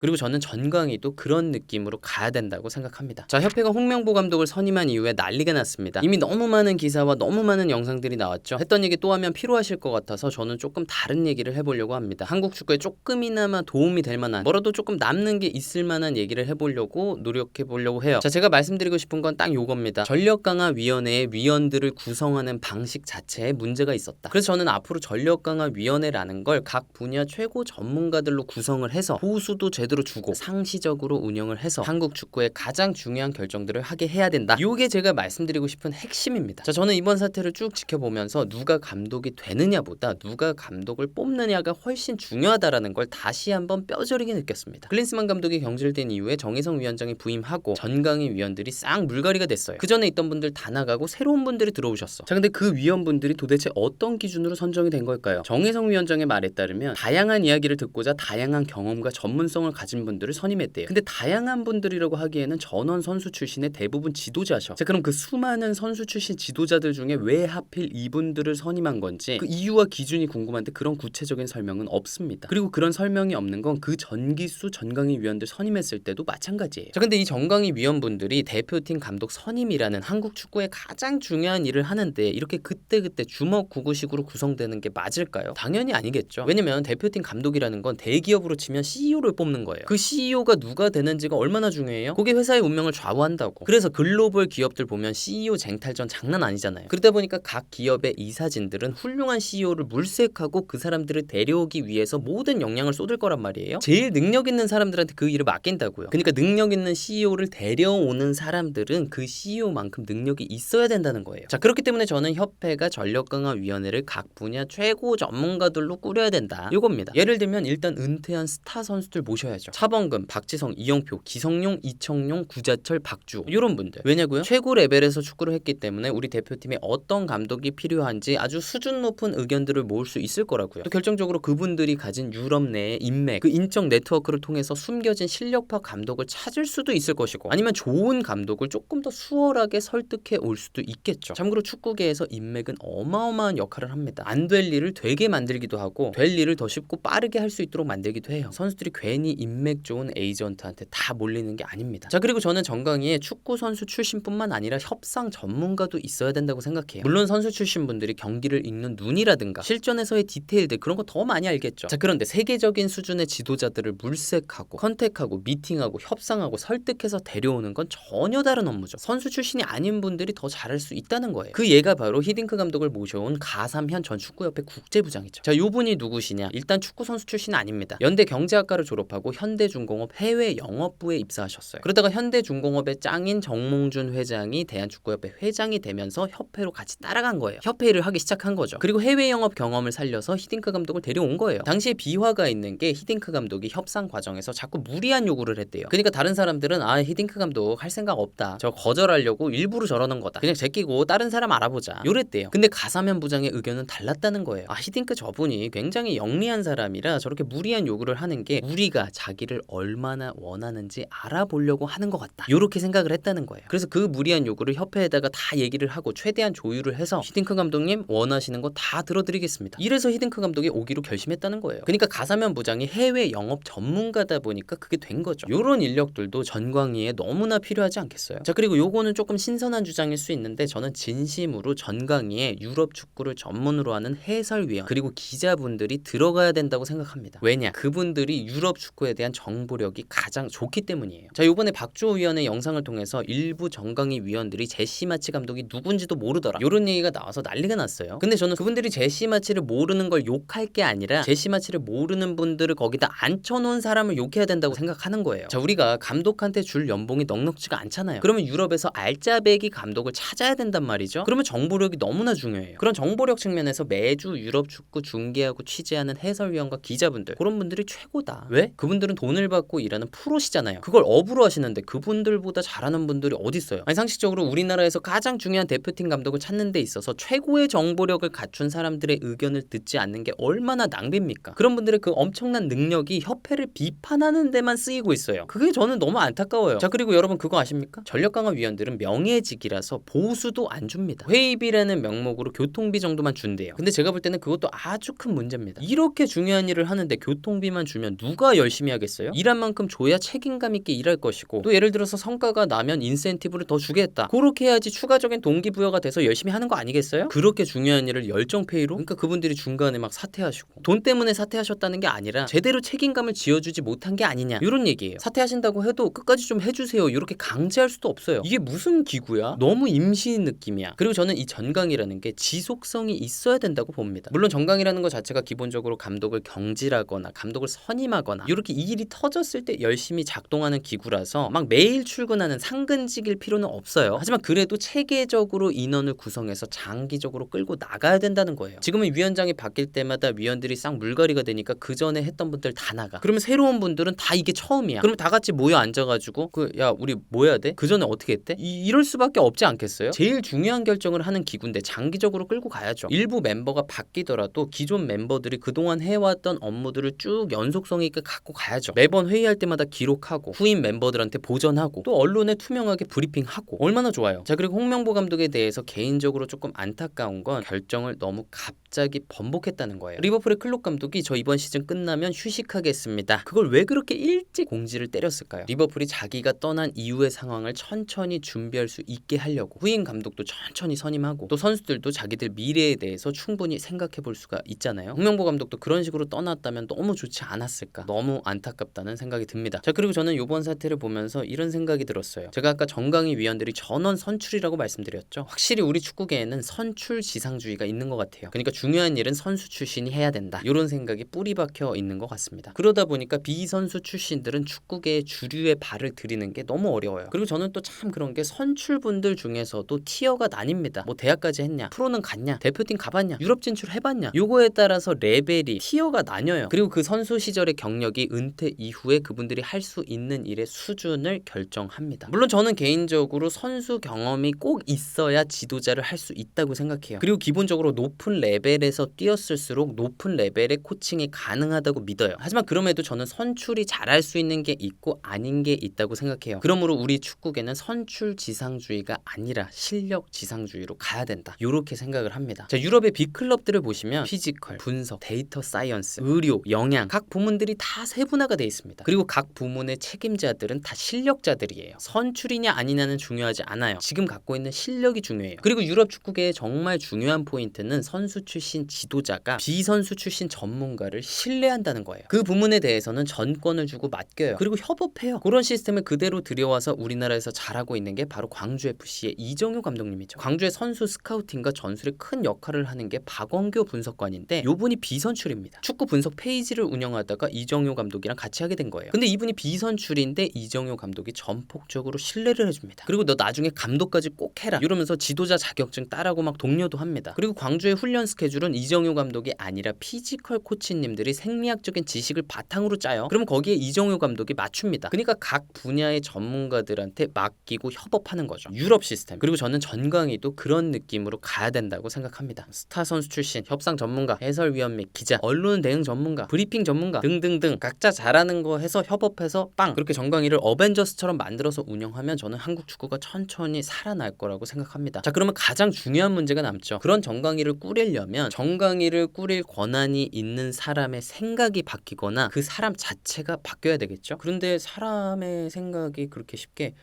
그리고 저는 전광희도 그런 느낌으로 가야 된다고 생각합니다. 자, 협회가 홍명보 감독을 선임한 이후에 난리가 났습니다. 이미 너무 많은 기사와 너무 많은 영상들이 나왔죠. 했던 얘기 또 하면 피로하실 것 같아서 저는 조금 다른 얘기를 해보려고 합니다. 한국 축구에 조금이나마 도움이 될 만한, 뭐라도 조금 남는 게 있을 만한 얘기를 해보려고 노력해보려고 해요. 자, 제가 말씀드리고 싶은 건 딱 요겁니다. 전력강화위원회의 위원들을 구성하는 방식 자체에 문제가 있었다. 그래서 저는 앞으로 전력강화위원회라는 걸 각 분야 최고 전문가들로 구성을 해서 보수도 제대로 주고 상시적으로 운영을 해서 한국 축구의 가장 중요한 결정들을 하게 해야 된다. 이게 제가 말씀드리고 싶은 핵심입니다. 자, 저는 이번 사태를 쭉 지켜보면서 누가 감독이 되느냐보다 누가 감독을 뽑느냐가 훨씬 중요하다라는 걸 다시 한번 뼈저리게 느꼈습니다. 클린스만 감독이 경질된 이후에 정희성 위원장이 부임하고 전강희 위원들이 싹 물갈이가 됐어요. 그 전에 있던 분들 다 나가고 새로운 분들이 들어오셨어. 자, 근데 그 위원분들이 도대체 어떤 기준으로 선정이 된 걸까요? 정희성 위원장의 말에 따르면 다양한 이야기를 듣고자 다양한 경험과 전문성을 가진 분들을 선임했대요. 근데 다양한 분들이라고 하기에는 전원 선수 출신의 대부분 지도자셔. 자, 그럼 그 수많은 선수 출신 지도자들 중에 왜 하필 이분들을 선임한 건지 그 이유와 기준이 궁금한데 그런 구체적인 설명은 없습니다. 그리고 그런 설명이 없는 건 그 전기수 전강희 위원들 선임했을 때도 마찬가지예요. 자, 근데 이 전강희 위원분들이 대표팀 감독 선임이라는 한국 축구의 가장 중요한 일을 하는데 이렇게 그때그때 주먹구구식으로 구성되는 게 맞을까요? 당연히 아니겠죠. 왜냐면 대표팀 감독이라는 건 대기업으로 치면 CEO를 뽑는 거예요. 그 CEO가 누가 되는지가 얼마나 중요해요? 그게 회사의 운명을 좌우한다고. 그래서 글로벌 기업들 보면 CEO 쟁탈전 장난 아니잖아요. 그러다 보니까 각 기업의 이사진들은 훌륭한 CEO를 물색하고 그 사람들을 데려오기 위해서 모든 역량을 쏟을 거란 말이에요. 제일 능력 있는 사람들한테 그 일을 맡긴다고요. 그러니까 능력 있는 CEO를 데려오는 사람들은 그 CEO만큼 능력이 있어야 된다는 거예요. 자, 그렇기 때문에 저는 협회가 전력강화위원회를 각 분야 최고 전문가들로 꾸려야 된다. 이겁니다. 예를 들면 일단 은퇴한 스타 선수들 모셔야죠. 차범근, 박지성, 이영표, 기성용, 이청용, 구자철, 박주호 이런 분들. 왜냐고요? 최고 레벨에서 축구를 했기 때문에 우리 대표팀에 어떤 감독이 필요한지 아주 수준 높은 의견들을 모을 수 있을 거라고요. 또 결정적으로 그분들이 가진 유럽 내의 인맥, 그 인적 네트워크를 통해서 숨겨진 실력파 감독을 찾을 수도 있을 것이고 아니면 좋은 감독을 조금 더 수월하게 설득해 올 수도 있겠죠. 참고로 축구계에서 인맥은 어마어마한 역할을 합니다. 안 될 일을 되게 만들기도 하고 될 일을 더 쉽고 빠르게 할 수 있도록 만들기도 해요. 선수들이 괜히 인맥 좋은 에이전트한테 다 몰리는 게 아닙니다. 자, 그리고 저는 전강희에 축구 선수 출신뿐만 아니라 협상 전문가도 있어야 된다고 생각해요. 물론 선수 출신 분들이 경기를 읽는 눈이라든가 실전에서의 디테일들 그런 거 더 많이 알겠죠. 자, 그런데 세계적인 수준의 지도자들을 물색하고 컨택하고 미팅하고 협상하고 설득해서 데려오는 건 전혀 다른 업무죠. 선수 출신이 아닌 분들이 더 잘할 수 있다는 거예요. 그 예가 바로 히딩크 감독을 모셔온 가삼현 전 축구협회 국제부장이죠. 자, 요분이 누구시냐? 일단 축구 선수 출신 아닙니다. 연대 경제학과를 졸업하고 현대중공업 해외 영업부에 입사하셨어요. 그러다가 현대중공업의 짱인 정몽준 회장이 대한축구협회 회장이 되면서 협회로 같이 따라간 거예요. 협회 일을 하기 시작한 거죠. 그리고 해외 영업 경험을 살려서 히딩크 감독을 데려온 거예요. 당시에 비화가 있는 게 히딩크 감독이 협상 과정에서 자꾸 무리한 요구를 했대요. 그러니까 다른 사람들은 히딩크 감독 할 생각 없다. 저 거절하려고 일부러 저러는 거다. 그냥 제끼고 다른 사람 알아보자. 요랬대요. 근데 가사면 부장의 의견은 달랐다는 거예요. 히딩크 저분이 굉장히 영리한 사람이라 저렇게 무리한 요구를 하는 게 우리가 자기를 얼마나 원하는지 알아보려고 하는 것 같다. 요렇게 생각을 했다는 거예요. 그래서 그 무리한 요구를 협회에다가 다 얘기를 하고 최대한 조율을 해서 히딩크 감독님 원하시는 거 다 들어드리겠습니다. 이래서 히딩크 감독이 오기로 결심했다는 거예요. 그러니까 가사면 부장이 해외 영업 전문가다 보니까 그게 된 거죠. 요런 인력들도 전광희에 너무나 필요하지 않겠어요? 자, 그리고 요거는 조금 신선한 주장일 수 있는데 저는 진심으로 전광희에 유럽 축구를 전문으로 하는 해설위원 그리고 기자분들이 들어가야 된다고 생각합니다. 왜냐? 그분들이 유럽 축구에 대한 정보력이 가장 좋기 때문이에요. 자, 요번에 박주호 위원의 영상을 통해서 일부 전광희 위원들이 제시마치 감독이 누군지도 모르더라. 요런 얘기가 나와서 난리가 났어요. 근데 저는 그분들이 제시마치를 모르는 걸 욕할 게 아니라 제시마치를 모르는 분들을 거기다 앉혀놓은 사람을 욕해야 된다고 생각하는 거예요. 자, 우리가 감독한테 줄 연봉이 넉넉지가 않잖아요. 그러면 유럽에서 알짜배기 감독을 찾아야 된단 말이죠. 그러면 정보력이 너무나 중요해요. 그런 정보력 측면에서 매주 유럽 축구 중계하고 취재하는 해설위원과 기자분들 그런 분들이 최고다. 왜? 그분들은 돈을 받고 일하는 프로시잖아요. 그걸 업으로 하시는데 그분들보다 잘하는 분들이 어디 있어요? 아니, 상식적으로 우리나라에서 가장 중요한 대표팀 감독을 찾는 데 있어서 최고의 정보력을 갖춘 사람들의 의견을 듣지 않는 게 얼마나 낭비입니까? 그런 분들의 그 엄청난 능력이 협회를 비판하는 데만 쓰이고 있어요. 그게 저는 너무 안타까워요. 자, 그리고 여러분 그거 아십니까? 전력강화위원들은 명예직이라서 보수도 안 줍니다. 회의비라는 명목으로 교통비 정도만 준대요. 근데 제가 볼 때는 그것도 아주 큰 문제입니다. 이렇게 중요한 일을 하는데 교통비만 주면 누가 열심히 열심히 하겠어요? 일한 만큼 줘야 책임감 있게 일할 것이고, 또 예를 들어서 성과가 나면 인센티브를 더 주겠다, 그렇게 해야지 추가적인 동기부여가 돼서 열심히 하는 거 아니겠어요? 그렇게 중요한 일을 열정페이로? 그러니까 그분들이 중간에 막 사퇴하시고, 돈 때문에 사퇴하셨다는 게 아니라 제대로 책임감을 지어주지 못한 게 아니냐, 이런 얘기예요. 사퇴하신다고 해도 끝까지 좀 해주세요 이렇게 강제할 수도 없어요. 이게 무슨 기구야? 너무 임시인 느낌이야. 그리고 저는 이 전강이라는 게 지속성이 있어야 된다고 봅니다. 물론 전강이라는 것 자체가 기본적으로 감독을 경질하거나 감독을 선임하거나 이렇게 이 일이 터졌을 때 열심히 작동하는 기구라서 막 매일 출근하는 상근직일 필요는 없어요. 하지만 그래도 체계적으로 인원을 구성해서 장기적으로 끌고 나가야 된다는 거예요. 지금은 위원장이 바뀔 때마다 위원들이 싹 물갈이가 되니까 그 전에 했던 분들 다 나가. 그러면 새로운 분들은 다 이게 처음이야. 그러면 다 같이 모여 앉아가지고 야 우리 뭐 해야 돼? 그 전에 어떻게 했대? 이럴 수밖에 없지 않겠어요? 제일 중요한 결정을 하는 기구인데 장기적으로 끌고 가야죠. 일부 멤버가 바뀌더라도 기존 멤버들이 그동안 해왔던 업무들을 쭉 연속성 있게 갖고 가야죠. 매번 회의할 때마다 기록하고 후임 멤버들한테 보전하고 또 언론에 투명하게 브리핑하고, 얼마나 좋아요. 자, 그리고 홍명보 감독에 대해서 개인적으로 조금 안타까운 건 결정을 너무 갑자기 번복했다는 거예요. 리버풀의 클롭 감독이 저 이번 시즌 끝나면 휴식하겠습니다, 그걸 왜 그렇게 일찍 공지를 때렸을까요? 리버풀이 자기가 떠난 이후의 상황을 천천히 준비할 수 있게 하려고 후임 감독도 천천히 선임하고, 또 선수들도 자기들 미래에 대해서 충분히 생각해 볼 수가 있잖아요. 홍명보 감독도 그런 식으로 떠났다면 너무 좋지 않았을까, 너무 안타깝다는 생각이 듭니다. 자, 그리고 저는 이번 사태를 보면서 이런 생각이 들었어요. 제가 아까 정강이 위원들이 전원 선출이라고 말씀드렸죠. 확실히 우리 축구계에는 선출 지상주의가 있는 것 같아요. 그러니까 중요한 일은 선수 출신이 해야 된다, 이런 생각이 뿌리 박혀 있는 것 같습니다. 그러다 보니까 비선수 출신들은 축구계의 주류에 발을 들이는 게 너무 어려워요. 그리고 저는 또 참 그런 게 선출분들 중에서도 티어가 나뉩니다. 뭐 대학까지 했냐, 프로는 갔냐, 대표팀 가봤냐, 유럽 진출 해봤냐, 요거에 따라서 레벨이 티어가 나뉘어요. 그리고 그 선수 시절의 경력이 은퇴 이후에 그분들이 할 수 있는 일의 수준을 결정합니다. 물론 저는 개인적으로 선수 경험이 꼭 있어야 지도자를 할 수 있다고 생각해요. 그리고 기본적으로 높은 레벨에서 뛰었을수록 높은 레벨의 코칭이 가능하다고 믿어요. 하지만 그럼에도 저는 선출이 잘할 수 있는 게 있고 아닌 게 있다고 생각해요. 그러므로 우리 축구계는 선출 지상주의가 아니라 실력 지상주의로 가야 된다, 이렇게 생각을 합니다. 자, 유럽의 빅클럽들을 보시면 피지컬, 분석, 데이터 사이언스, 의료, 영양, 각 부문들이 다 세분화가 돼 있습니다. 그리고 각 부문의 책임자들은 다 실력자들이에요. 선출이냐 아니냐는 중요하지 않아요. 지금 갖고 있는 실력이 중요해요. 그리고 유럽 축구계의 정말 중요한 포인트는 선수 출신 지도자가 비선수 출신 전문가를 신뢰한다는 거예요. 그 부문에 대해서는 전권을 주고 맡겨요. 그리고 협업해요. 그런 시스템을 그대로 들여와서 우리나라에서 잘하고 있는 게 바로 광주FC의 이정효 감독님이죠. 광주의 선수 스카우팅과 전술에 큰 역할을 하는 게 박원교 분석관인데, 요분이 비선출입니다. 축구 분석 페이지를 운영하다가 이정효 감독이랑 같이 하게 된 거예요. 근데 이분이 비선출인데 이정효 감독이 전폭적으로 신뢰를 해줍니다. 그리고 너 나중에 감독까지 꼭 해라 이러면서 지도자 자격증 따라고 막 독려도 합니다. 그리고 광주의 훈련 스케줄은 이정효 감독이 아니라 피지컬 코치님들이 생리학적인 지식을 바탕으로 짜요. 그럼 거기에 이정효 감독이 맞춥니다. 그러니까 각 분야의 전문가들한테 맡기고 협업하는 거죠. 유럽 시스템. 그리고 저는 전광희도 그런 느낌으로 가야 된다고 생각합니다. 스타 선수 출신, 협상 전문가, 해설위원 및 기자, 언론 대응 전문가, 브리핑 전문가 등등등 각자 잘하는 거 해서 협업해서 빵, 그렇게 전광희를 어벤져스처럼 만들어서 운영하면 저는 한국 축구가 천천히 살아날 거라고 생각합니다. 자, 그러면 가장 중요한 문제가 남죠. 그런 전광희를 꾸리려면 정광희를 꾸릴 권한이 있는 사람의 생각이 바뀌거나 그 사람 자체가 바뀌어야 되겠죠. 그런데 사람의 생각이 그렇게 쉽게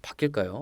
바뀔까요?